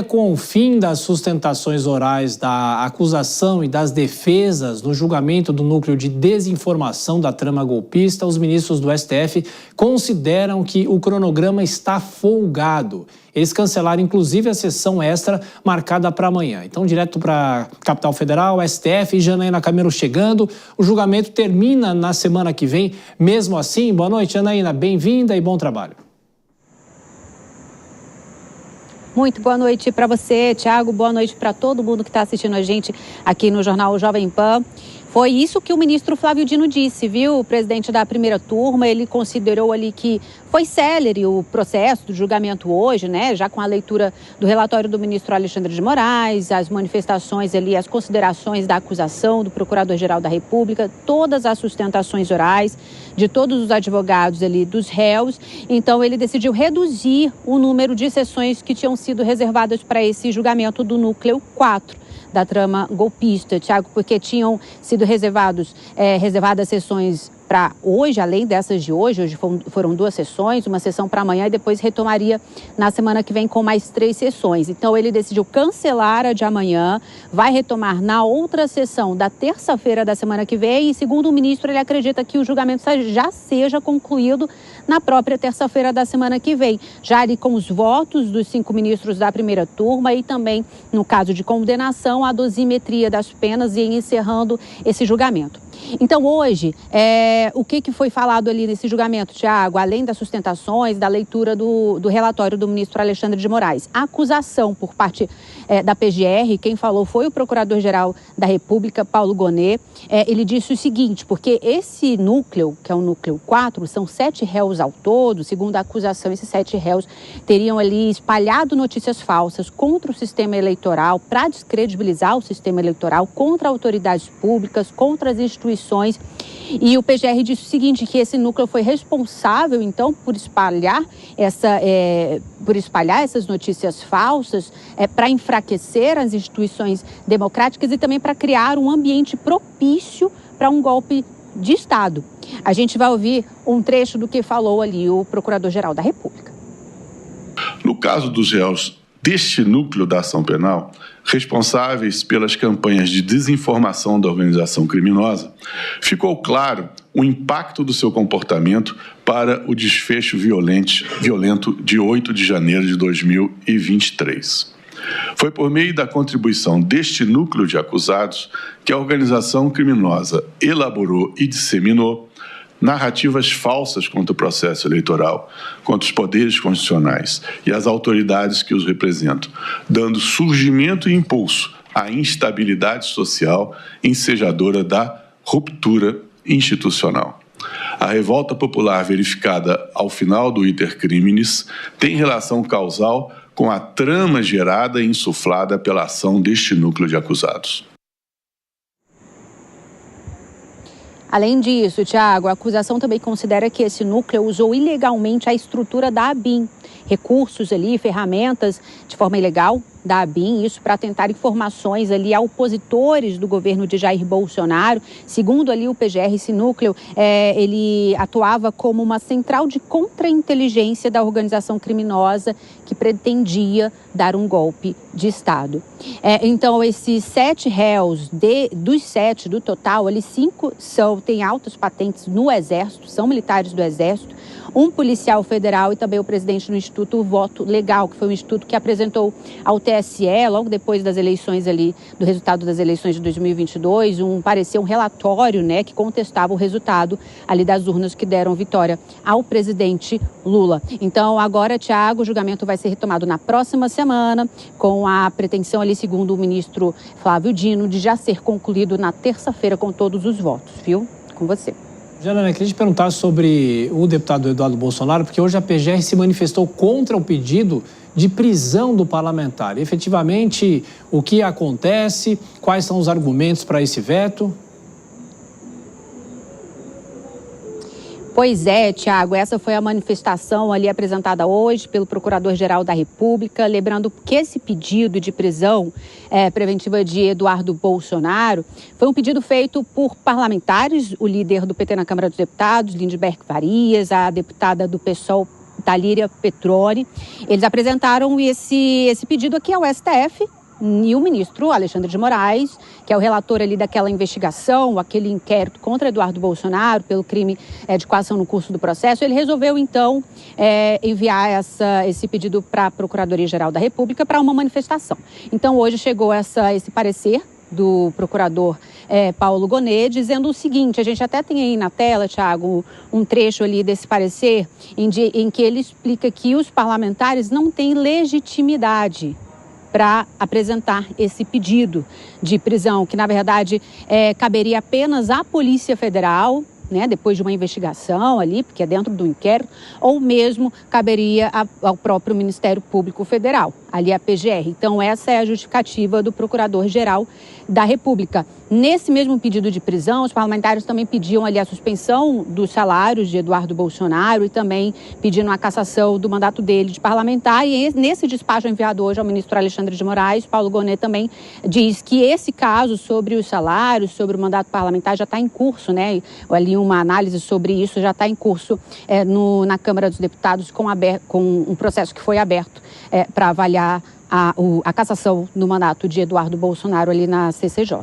Com o fim das sustentações orais da acusação e das defesas no julgamento do núcleo de desinformação da trama golpista, os ministros do STF consideram que o cronograma está folgado. Eles cancelaram, inclusive, a sessão extra marcada para amanhã. Então, direto para a capital federal, STF, Janaína Camelo chegando. O julgamento termina na semana que vem. Mesmo assim, boa noite, Janaína. Bem-vinda e bom trabalho. Muito boa noite para você, Thiago. Boa noite para todo mundo que está assistindo a gente aqui no Jornal Jovem Pan. Foi isso que o ministro Flávio Dino disse, viu? O presidente da primeira turma, ele considerou ali que foi célere o processo do julgamento hoje, né? Já com a leitura do relatório do ministro Alexandre de Moraes, as manifestações ali, as considerações da acusação do Procurador-Geral da República, todas as sustentações orais de todos os advogados ali dos réus. Então, ele decidiu reduzir o número de sessões que tinham sido reservadas para esse julgamento do núcleo 4. Da trama golpista, Thiago, porque tinham sido reservadas sessões para hoje, além dessas de hoje foram 2 sessões, uma sessão para amanhã e depois retomaria na semana que vem com mais 3 sessões. Então, ele decidiu cancelar a de amanhã, vai retomar na outra sessão da terça-feira da semana que vem e, segundo o ministro, ele acredita que o julgamento já seja concluído na própria terça-feira da semana que vem, já ali com os votos dos 5 ministros da primeira turma e também, no caso de condenação, a dosimetria das penas e encerrando esse julgamento. Então, hoje, o que foi falado ali nesse julgamento, Thiago? Além das sustentações, da leitura do relatório do ministro Alexandre de Moraes. A acusação por parte da PGR, quem falou foi o Procurador-Geral da República, Paulo Gonet. Ele disse o seguinte, porque esse núcleo, que é o núcleo 4, são 7 réus ao todo. Segundo a acusação, esses 7 réus teriam ali espalhado notícias falsas contra o sistema eleitoral, para descredibilizar o sistema eleitoral, contra autoridades públicas, contra as instituições. E o PGR disse o seguinte, que esse núcleo foi responsável, então, por espalhar essas notícias falsas, para enfraquecer as instituições democráticas e também para criar um ambiente propício para um golpe de Estado. A gente vai ouvir um trecho do que falou ali o Procurador-Geral da República. No caso dos réus deste núcleo da ação penal, responsáveis pelas campanhas de desinformação da organização criminosa, ficou claro o impacto do seu comportamento para o desfecho violento de 8 de janeiro de 2023. Foi por meio da contribuição deste núcleo de acusados que a organização criminosa elaborou e disseminou narrativas falsas contra o processo eleitoral, contra os poderes constitucionais e as autoridades que os representam, dando surgimento e impulso à instabilidade social ensejadora da ruptura institucional. A revolta popular verificada ao final do iter criminis tem relação causal com a trama gerada e insuflada pela ação deste núcleo de acusados. Além disso, Thiago, a acusação também considera que esse núcleo usou ilegalmente a estrutura da ABIN, recursos ali, ferramentas de forma ilegal da ABIN, isso para tentar informações ali a opositores do governo de Jair Bolsonaro. Segundo ali o PGR, esse núcleo, ele atuava como uma central de contra-inteligência da organização criminosa que pretendia dar um golpe de Estado. Então, esses 7 réus, dos 7 do total, ali 5 têm altas patentes no Exército, são militares do Exército, um policial federal e também o presidente do Instituto Voto Legal, que foi um instituto que apresentou ao TSE, logo depois das eleições ali, do resultado das eleições de 2022, um relatório, né, que contestava o resultado ali das urnas que deram vitória ao presidente Lula. Então, agora, Thiago, o julgamento vai ser retomado na próxima semana, com a pretensão ali, segundo o ministro Flávio Dino, de já ser concluído na terça-feira com todos os votos, viu? Com você. Janaína, queria te perguntar sobre o deputado Eduardo Bolsonaro, porque hoje a PGR se manifestou contra o pedido de prisão do parlamentar. Efetivamente, o que acontece? Quais são os argumentos para esse veto? Pois é, Thiago, essa foi a manifestação ali apresentada hoje pelo Procurador-Geral da República, lembrando que esse pedido de prisão preventiva de Eduardo Bolsonaro foi um pedido feito por parlamentares, o líder do PT na Câmara dos Deputados, Lindeberg Farias, a deputada do PSOL, Talíria Petroni. Eles apresentaram esse pedido aqui ao STF. E o ministro Alexandre de Moraes, que é o relator ali daquela investigação, aquele inquérito contra Eduardo Bolsonaro pelo crime de coação no curso do processo, ele resolveu então enviar esse pedido para a Procuradoria-Geral da República para uma manifestação. Então hoje chegou esse parecer do procurador Paulo Gonet, dizendo o seguinte, a gente até tem aí na tela, Thiago, um trecho ali desse parecer em que ele explica que os parlamentares não têm legitimidade para apresentar esse pedido de prisão, que na verdade caberia apenas à Polícia Federal, né, depois de uma investigação ali, porque é dentro do inquérito, ou mesmo caberia ao próprio Ministério Público Federal, ali a PGR. Então essa é a justificativa do Procurador-Geral da República. Nesse mesmo pedido de prisão, os parlamentares também pediam ali a suspensão dos salários de Eduardo Bolsonaro e também pedindo a cassação do mandato dele de parlamentar. E nesse despacho enviado hoje ao ministro Alexandre de Moraes, Paulo Gonet também diz que esse caso sobre os salários, sobre o mandato parlamentar já está em curso, né? Ali uma análise sobre isso já está em curso na Câmara dos Deputados com um processo que foi aberto para avaliar a cassação do mandato de Eduardo Bolsonaro ali na CCJ.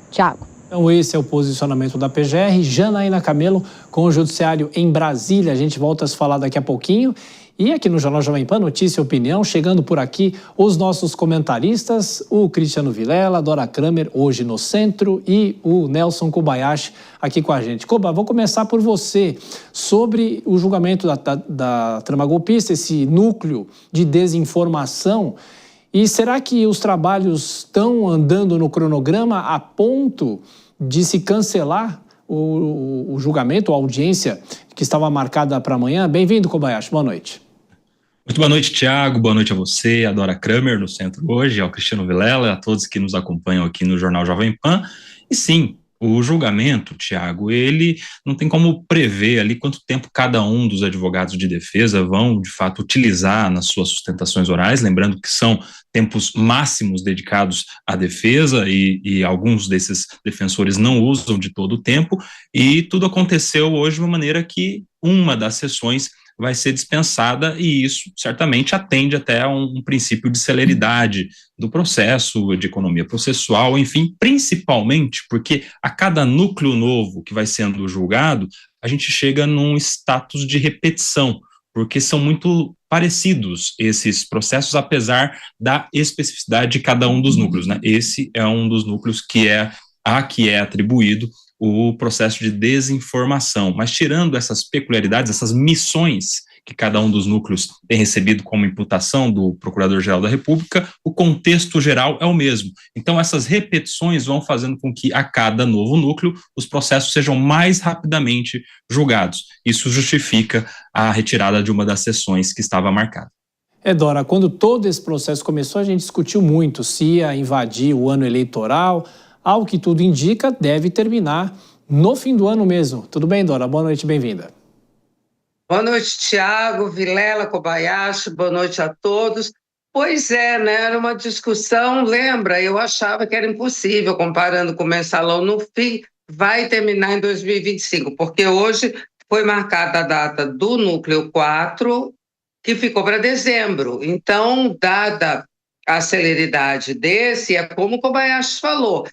Tiago. Então esse é o posicionamento da PGR. Janaína Camelo com o Judiciário em Brasília. A gente volta a se falar daqui a pouquinho. E aqui no Jornal Jovem Pan, Notícia e Opinião, chegando por aqui os nossos comentaristas, o Cristiano Vilela, a Dora Kramer, hoje no centro, e o Nelson Kobayashi aqui com a gente. Koba, vou começar por você, sobre o julgamento da trama golpista, esse núcleo de desinformação. E será que os trabalhos estão andando no cronograma a ponto de se cancelar o julgamento, a audiência que estava marcada para amanhã? Bem-vindo, Kobayashi, boa noite. Muito boa noite, Thiago, boa noite a você, a Dora Kramer no centro hoje, ao Cristiano Vilela, a todos que nos acompanham aqui no Jornal Jovem Pan. E sim, o julgamento, Thiago, ele não tem como prever ali quanto tempo cada um dos advogados de defesa vão, de fato, utilizar nas suas sustentações orais, lembrando que são tempos máximos dedicados à defesa e alguns desses defensores não usam de todo o tempo, e tudo aconteceu hoje de uma maneira que uma das sessões vai ser dispensada, e isso certamente atende até a um princípio de celeridade do processo, de economia processual, enfim, principalmente porque a cada núcleo novo que vai sendo julgado, a gente chega num status de repetição, porque são muito parecidos esses processos, apesar da especificidade de cada um dos núcleos, né? Esse é um dos núcleos que é atribuído o processo de desinformação, mas tirando essas peculiaridades, essas missões que cada um dos núcleos tem recebido como imputação do Procurador-Geral da República, o contexto geral é o mesmo. Então essas repetições vão fazendo com que a cada novo núcleo os processos sejam mais rapidamente julgados. Isso justifica a retirada de uma das sessões que estava marcada. Dora, quando todo esse processo começou, a gente discutiu muito se ia invadir o ano eleitoral. Ao que tudo indica, deve terminar no fim do ano mesmo. Tudo bem, Dora? Boa noite, bem-vinda. Boa noite, Thiago, Vilela, Kobayashi, boa noite a todos. Pois é, né? Era uma discussão, lembra? Eu achava que era impossível, comparando com o mensalão, no fim, vai terminar em 2025, porque hoje foi marcada a data do núcleo 4, que ficou para dezembro. Então, dada a celeridade desse, é como o Kobayashi falou,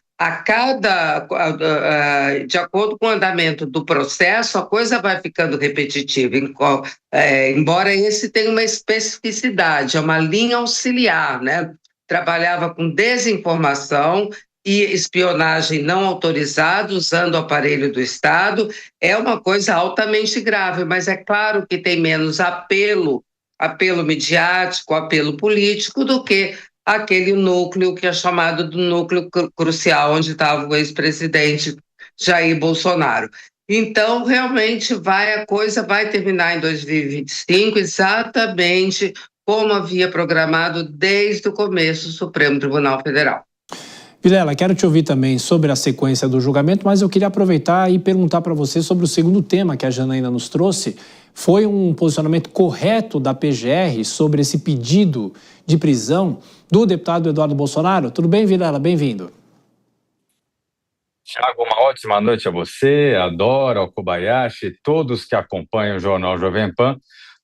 de acordo com o andamento do processo, a coisa vai ficando repetitiva, embora esse tenha uma especificidade, é uma linha auxiliar, né? Trabalhava com desinformação e espionagem não autorizada, usando o aparelho do Estado, é uma coisa altamente grave, mas é claro que tem menos apelo midiático, apelo político, do que aquele núcleo que é chamado do núcleo crucial, onde estava o ex-presidente Jair Bolsonaro. Então, realmente, a coisa vai terminar em 2025, exatamente como havia programado desde o começo o Supremo Tribunal Federal. Vilela, quero te ouvir também sobre a sequência do julgamento, mas eu queria aproveitar e perguntar para você sobre o segundo tema que a Janaína nos trouxe. Foi um posicionamento correto da PGR sobre esse pedido de prisão do deputado Eduardo Bolsonaro? Tudo bem, Vilela? Bem-vindo. Thiago, uma ótima noite a você, a Dora, ao Kobayashi, todos que acompanham o Jornal Jovem Pan.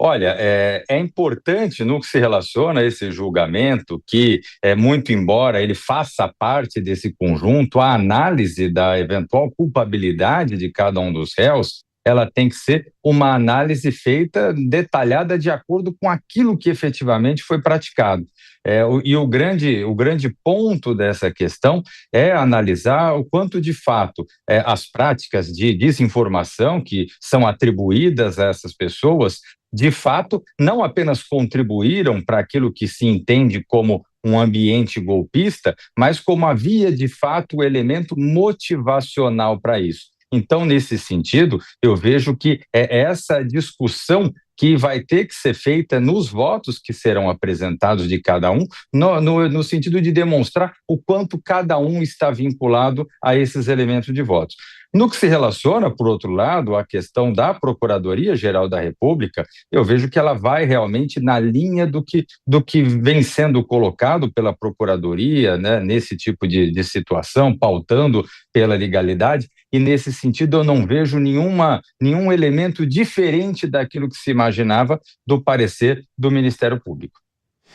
Olha, é importante no que se relaciona a esse julgamento que, muito embora ele faça parte desse conjunto, a análise da eventual culpabilidade de cada um dos réus, ela tem que ser uma análise feita, detalhada, de acordo com aquilo que efetivamente foi praticado. E o grande ponto dessa questão é analisar o quanto, de fato, as práticas de desinformação que são atribuídas a essas pessoas, de fato, não apenas contribuíram para aquilo que se entende como um ambiente golpista, mas como havia, de fato, o elemento motivacional para isso. Então, nesse sentido, eu vejo que é essa discussão que vai ter que ser feita nos votos que serão apresentados de cada um, no sentido de demonstrar o quanto cada um está vinculado a esses elementos de votos. No que se relaciona, por outro lado, à questão da Procuradoria-Geral da República, eu vejo que ela vai realmente na linha do que vem sendo colocado pela Procuradoria, né, nesse tipo de situação, pautando pela legalidade, e nesse sentido eu não vejo nenhum elemento diferente daquilo que se imaginava do parecer do Ministério Público.